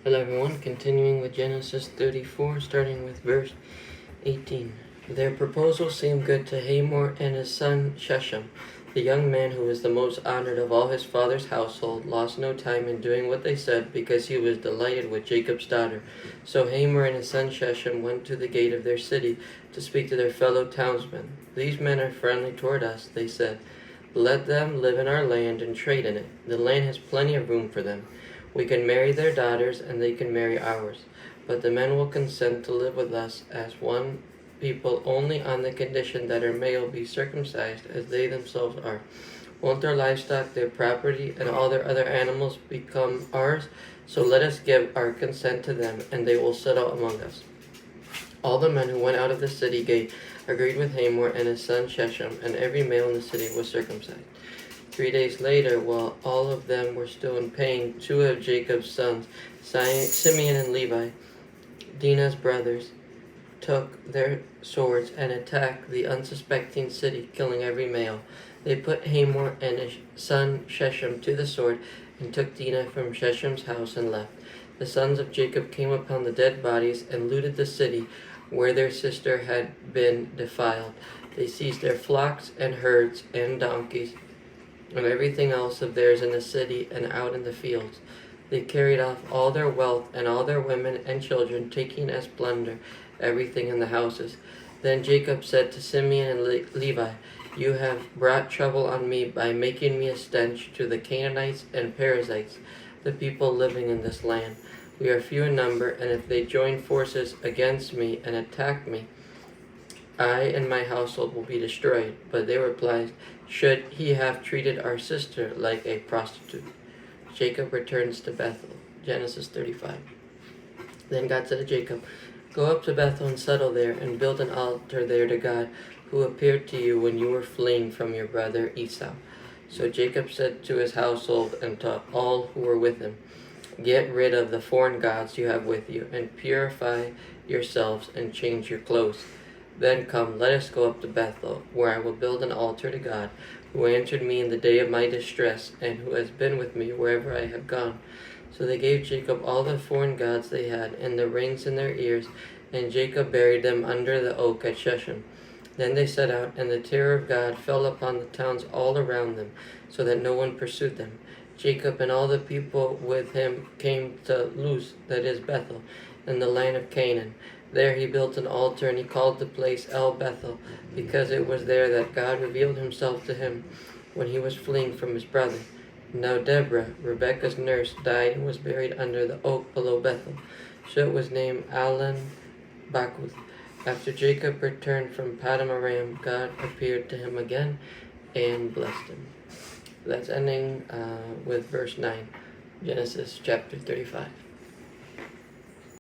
Hello everyone, continuing with Genesis 34, starting with verse 18. Their proposal seemed good to Hamor and his son Shechem. The young man who was the most honored of all his father's household lost no time in doing what they said because he was delighted with Jacob's daughter. So Hamor and his son Shechem went to the gate of their city to speak to their fellow townsmen. "These men are friendly toward us," they said. "Let them live in our land and trade in it. The land has plenty of room for them. We can marry their daughters, and they can marry ours. But the men will consent to live with us as one people only on the condition that our male be circumcised as they themselves are. Won't their livestock, their property, and all their other animals become ours? So let us give our consent to them, and they will settle among us." All the men who went out of the city gate agreed with Hamor and his son Shechem, and every male in the city was circumcised. 3 days later, while all of them were still in pain, two of Jacob's sons, Simeon and Levi, Dinah's brothers, took their swords and attacked the unsuspecting city, killing every male. They put Hamor and his son Shechem to the sword and took Dinah from Shechem's house and left. The sons of Jacob came upon the dead bodies and looted the city where their sister had been defiled. They seized their flocks and herds and donkeys and everything else of theirs in the city and out in the fields. They carried off all their wealth and all their women and children, taking as plunder everything in the houses. Then Jacob said to Simeon and Levi, "You have brought trouble on me by making me a stench to the Canaanites and Perizzites, the people living in this land. We are few in number, and if they join forces against me and attack me, I and my household will be destroyed." But they replied, "Should he have treated our sister like a prostitute?" Jacob returns to Bethel. Genesis 35. Then God said to Jacob, "Go up to Bethel and settle there, and build an altar there to God, who appeared to you when you were fleeing from your brother Esau." So Jacob said to his household and to all who were with him, "Get rid of the foreign gods you have with you, and purify yourselves and change your clothes. Then come, let us go up to Bethel, where I will build an altar to God, who answered me in the day of my distress, and who has been with me wherever I have gone." So they gave Jacob all the foreign gods they had, and the rings in their ears, and Jacob buried them under the oak at Shechem. Then they set out, and the terror of God fell upon the towns all around them, so that no one pursued them. Jacob and all the people with him came to Luz, that is Bethel, in the land of Canaan. There he built an altar, and he called the place El Bethel, because it was there that God revealed himself to him when he was fleeing from his brother. Now Deborah, Rebekah's nurse, died and was buried under the oak below Bethel. So it was named Alon Bakuth. After Jacob returned from Paddan Aram, God appeared to him again and blessed him. That's ending with verse 9, Genesis chapter 35.